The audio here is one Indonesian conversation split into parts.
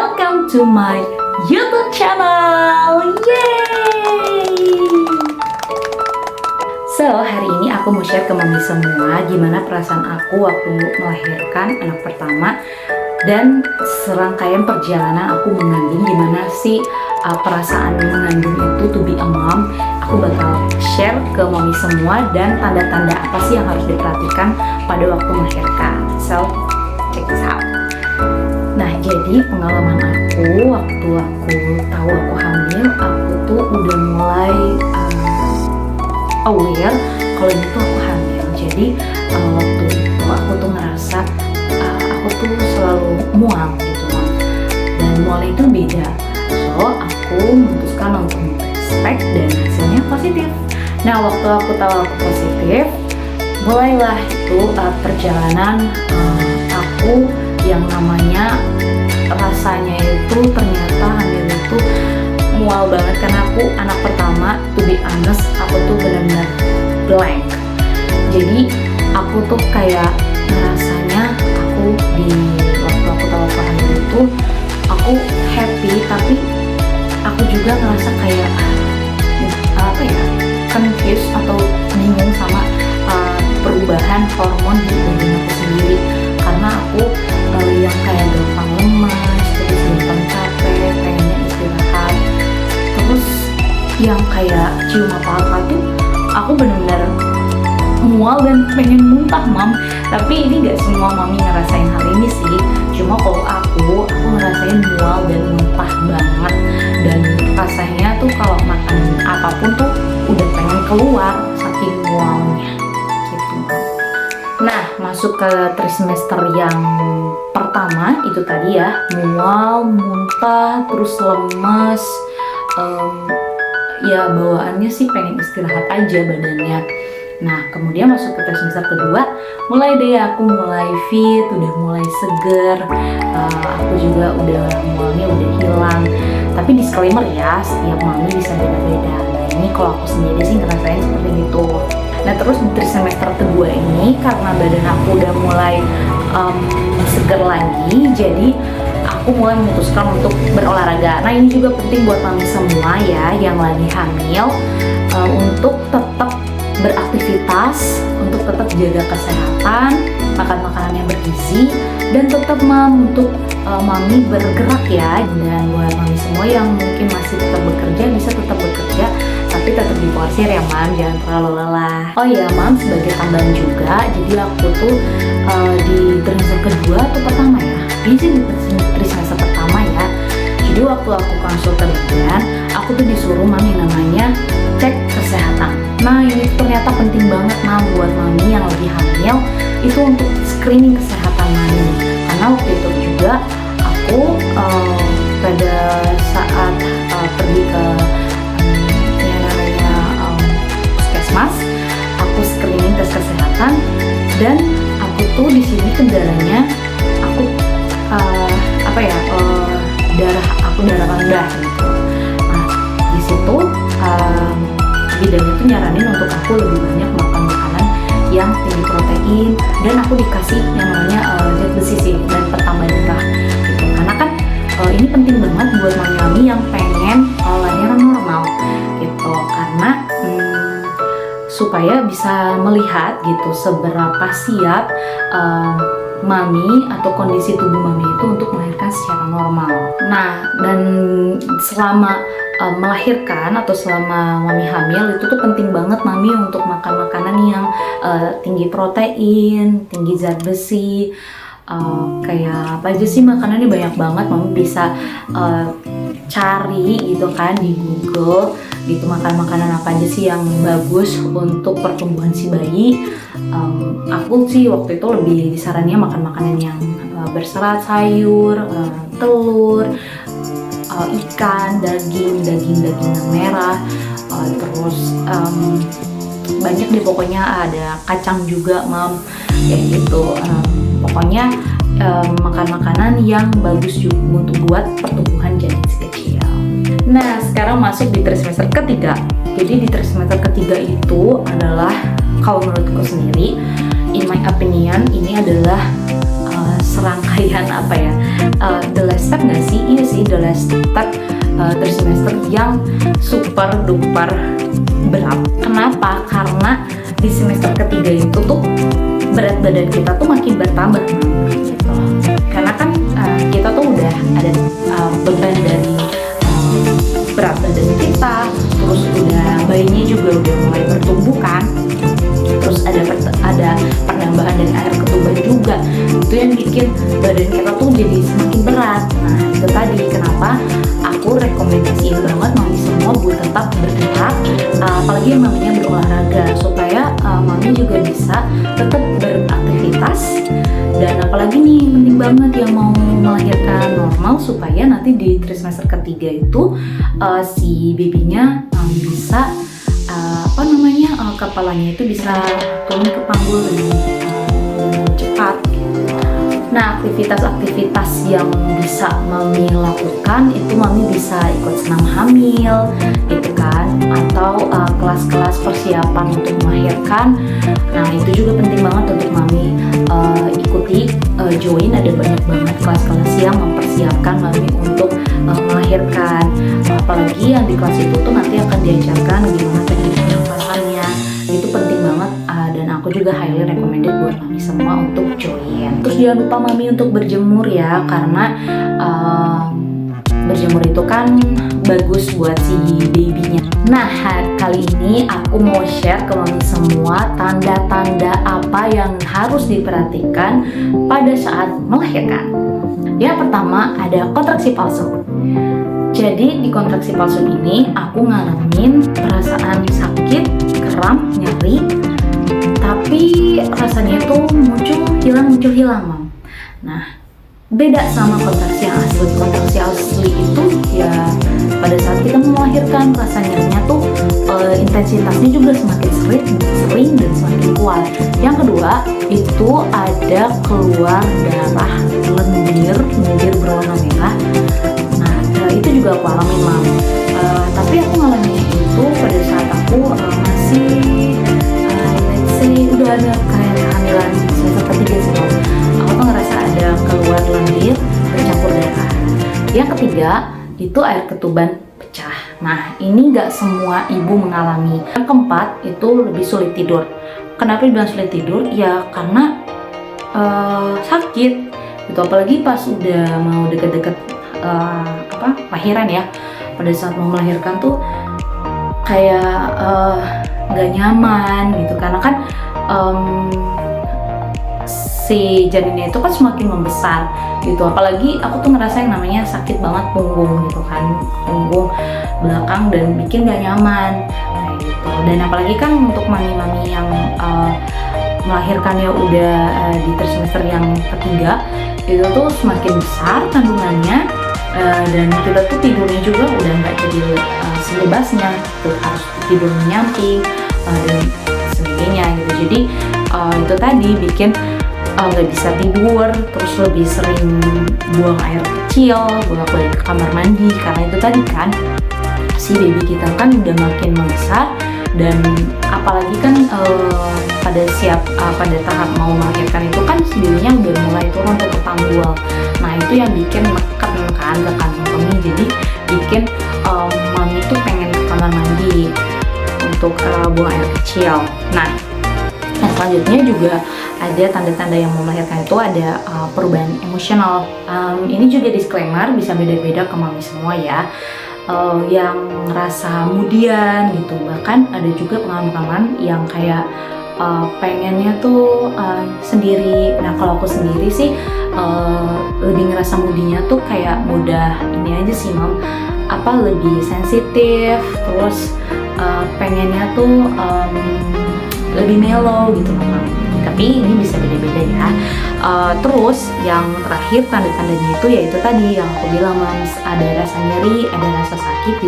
welcome to my YouTube channel. Yay! So, hari ini aku mau share ke mami semua gimana perasaan aku waktu melahirkan anak pertama dan serangkaian perjalanan aku mengandung, gimana sih perasaan mengandung itu, to be a mom. Aku bakal share ke mami semua dan tanda-tanda apa sih yang harus diperhatikan pada waktu melahirkan. So, check this out. Nah, jadi pengalaman aku waktu aku tahu aku hamil, aku tuh udah mulai aware kalau ini tuh aku hamil. Jadi waktu itu aku tuh ngerasa aku tuh selalu mual gitu kan. Dan mualnya itu beda. So, aku memutuskan untuk tes dan hasilnya positif. Nah, waktu aku tahu aku positif, mulailah itu perjalanan aku yang namanya rasanya itu ternyata hamil itu mual banget karena aku anak pertama, to be honest, aku tuh benar-benar blank. Jadi aku tuh kayak ngerasanya aku di waktu aku tahu aku hamil itu aku happy, tapi aku juga ngerasa kayak confused atau bingung sama perubahan hormon di badan aku sendiri, karena aku yang kayak gampang lemas, terus gampang capek, pengennya istirahat, terus yang kayak cium apa-apa tuh aku benar-benar mual dan pengen muntah, Mam. Tapi ini gak semua mami ngerasain hal ini sih, cuma kalau aku ngerasain mual dan muntah banget, dan rasanya tuh kalau makan apapun tuh udah pengen keluar saking mualnya gitu. Nah, masuk ke trimester yang pertama itu tadi ya, mual, muntah, terus lemes, ya bawaannya sih pengen istirahat aja badannya. Nah, kemudian masuk ke trimester kedua, mulai deh aku mulai fit, udah mulai seger, aku juga udah mualnya udah hilang. Tapi disclaimer ya, setiap mami bisa beda-beda. Nah, ini kalau aku sendiri sih ngerasain seperti itu. Nah, terus di trimester kedua ini karena badan aku udah mulai seger lagi, jadi aku mulai memutuskan untuk berolahraga. Nah, ini juga penting buat mami semua ya yang lagi hamil, untuk tetap beraktivitas, untuk tetap jaga kesehatan, makan makanan yang bergizi, dan tetap untuk mami bergerak ya. Dan buat mami semua yang mungkin masih tetap bekerja, bisa tetap bekerja, tapi tetap diporsir ya, Mam, jangan terlalu lelah. Oh iya, Mam, sebagai tambahan juga, jadi aku tuh di trimester kedua atau pertama ya, ini sih di trimester pertama ya. Jadi waktu aku konsultan bidan, aku tuh disuruh mami namanya cek kesehatan. Nah, ini ternyata penting banget, Mam, buat mami yang lagi hamil itu untuk screening kesehatan mami. Karena waktu itu juga aku pada saat pergi ke yang namanya puskesmas, aku screening tes kesehatan, dan aku tuh di sini kendalanya aku darah rendah gitu. Nah, di situ bidannya tuh nyaranin untuk aku lebih banyak makan makanan yang tinggi protein, dan aku dikasih yang namanya zat besi sih dan pertambah darah gitu. Karena kan ini penting banget buat mami yang pengen lahiran normal gitu, karena supaya bisa melihat gitu seberapa siap mami atau kondisi tubuh mami itu untuk melahirkan secara normal. Nah, dan selama melahirkan atau selama mami hamil itu tuh penting banget mami untuk makan makanan yang tinggi protein, tinggi zat besi. Kayak apa aja sih makanannya, banyak banget, mami bisa cari gitu kan di Google gitu, makanan apa aja sih yang bagus untuk pertumbuhan si bayi. Aku sih waktu itu lebih disarannya makan makanan yang berserat, sayur, telur, ikan, daging yang merah, terus banyak deh pokoknya, ada kacang juga, Mam, kayak gitu. Pokoknya makan makanan yang bagus juga untuk buat pertumbuhan janin si kecil. Nah, sekarang masuk di trimester ketiga. Jadi di trimester ketiga itu adalah, kalau menurutku sendiri, in my opinion, ini adalah serangkaian apa ya, the last step nggak sih? Iya sih, the last step trimester yang super duper berat. Kenapa? Karena di semester ketiga itu tuh berat badan kita tuh makin bertambah gitu. Karena kan kita tuh udah ada beban dari berat badan kita, terus udah bayinya juga udah mulai bertumbuh kan, terus ada penambahan dari air ketuban juga, itu yang bikin badan kita tuh jadi semakin berat. Nah itu tadi kenapa aku rekomendasiin banget mami semua buat tetap bergerak, apalagi yang maminya berolahraga, supaya mami juga bisa tetap beraktivitas. Dan apalagi nih penting banget yang mau melahirkan normal, supaya nanti di trimester ketiga itu si babynya bisa kepalanya itu bisa turun ke panggul lebih cepat. Nah, aktivitas-aktivitas yang bisa mami lakukan itu mami bisa ikut senam hamil gitu kan, atau kelas-kelas persiapan untuk melahirkan. Nah itu juga penting banget untuk mami ikuti, join, ada banyak banget kelas-kelas yang mempersiapkan mami untuk melahirkan. Apalagi yang di kelas itu tuh nanti akan diajarkan gimana teknik pernafasannya, itu penting banget, dan aku juga highly recommended buat mami semua untuk join. Terus jangan lupa mami untuk berjemur ya, karena berjemur itu kan bagus buat si babynya. Nah kali ini aku mau share ke mami semua tanda-tanda apa yang harus diperhatikan pada saat melahirkan. Yang pertama ada kontraksi palsu. Jadi di kontraksi palsu ini aku ngalamin perasaan sakit, kram, nyeri, tapi rasanya itu muncul hilang Mam. Nah beda sama kontraksi yang asli. Kontraksi asli itu ya pada saat kita melahirkan rasa nyerinya tuh intensitasnya juga semakin sering dan semakin kuat. Yang kedua itu ada keluar darah lendir berwarna merah. Nah itu juga aku alamin Mam, tapi aku ngalaminnya itu pada saat aku masih let's say udah ada kayak kehamilan semester ketiga sih Mam. Aku tuh ngerasa ada keluar lendir bercampur darah. Yang ketiga itu air ketuban pecah. Nah ini gak semua ibu mengalami. Yang keempat itu lebih sulit tidur. Kenapa dibilang sulit tidur? Ya karena sakit gitu, apalagi pas udah mau deket-deket lahiran ya. Pada saat mau melahirkan tuh kayak gak nyaman gitu, karena kan si janinnya itu kan semakin membesar gitu. Apalagi aku tuh ngerasa yang namanya sakit banget punggung gitu kan, punggung belakang, dan bikin gak nyaman gitu. Dan apalagi kan untuk mami-mami yang melahirkannya udah di trimester yang ketiga, itu tuh semakin besar kandungannya, dan kita tuh tidurnya juga udah nggak jadi sebebasnya gitu, harus tidur menyamping dan sebagainya gitu. Jadi itu tadi bikin nggak bisa tidur, terus lebih sering buang air kecil, bolak-balik ke kamar mandi, karena itu tadi kan si baby kita kan udah makin membesar, dan apalagi kan pada tahap mau melahirkan itu kan babynya udah mulai turun ke panggul. Nah itu yang bikin neken kan ke kantong kemih, jadi bikin mami tuh pengen ke kamar mandi untuk buang air kecil. Nah selanjutnya juga ada tanda-tanda yang mau melahirkan itu ada perubahan emosional. Ini juga disclaimer, bisa beda-beda ke mami semua ya. Yang ngerasa kemudian gitu, bahkan ada juga pengalaman yang kayak pengennya tuh sendiri. Nah kalau aku sendiri sih lebih ngerasa mudinya tuh kayak mudah ini aja sih Mam, lebih sensitif, terus pengennya tuh lebih mellow gitu Mam. Tapi ini bisa beda-beda ya. Terus yang terakhir tanda-tandanya itu yaitu tadi yang aku bilang Mams, ada rasa nyeri, ada rasa sakit di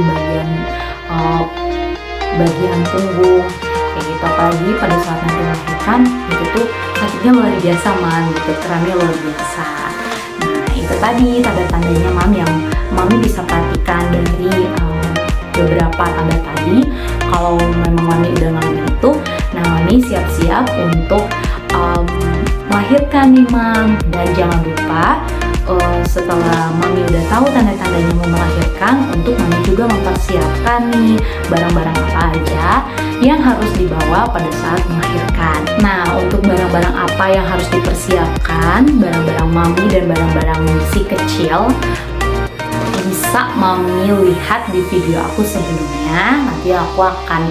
bagian punggung kayak gitu. Apalagi pada saat nanti melahirkan itu tuh sakitnya luar biasa Mam, gitu, kramnya luar biasa. Nah itu tadi tanda-tandanya Mam yang Mami bisa perhatikan dari beberapa tanda tadi. Kalau memang Mami udah ngalamin itu, nah Mami siap-siap untuk melahirkan nih Mam. Dan jangan lupa setelah Mami udah tahu tanda-tandanya mau melahirkan, untuk Mami juga mempersiapkan nih barang-barang apa aja yang harus dibawa pada saat melahirkan. Nah, untuk barang-barang apa yang harus dipersiapkan, barang-barang Mami dan barang-barang si kecil, bisa Mami lihat di video aku sebelumnya. Nanti aku akan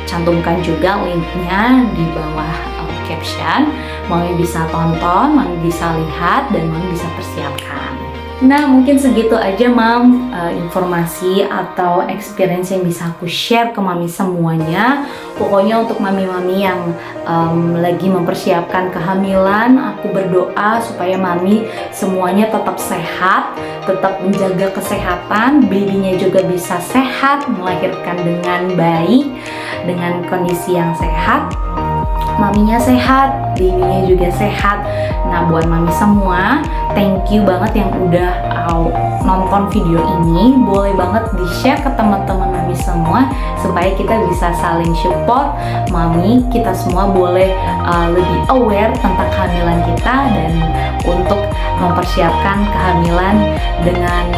cantumkan juga linknya di bawah caption. Mami bisa tonton, Mami bisa lihat, dan Mami bisa persiapkan. Nah, mungkin segitu aja Mam, informasi atau experience yang bisa aku share ke Mami semuanya. Pokoknya untuk Mami-Mami yang lagi mempersiapkan kehamilan, aku berdoa supaya Mami semuanya tetap sehat, tetap menjaga kesehatan, babynya juga bisa sehat, melahirkan dengan baik, dengan kondisi yang sehat. Maminya sehat, babynya juga sehat. Nah, buat Mami semua, thank you banget yang udah nonton video ini. Boleh banget di-share ke teman-teman Mami semua supaya kita bisa saling support. Mami, kita semua boleh lebih aware tentang kehamilan kita dan untuk mempersiapkan kehamilan dengan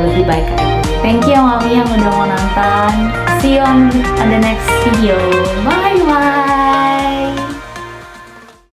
lebih baik lagi. Thank you Mami yang udah mau nonton. See you on the next video. Bye bye.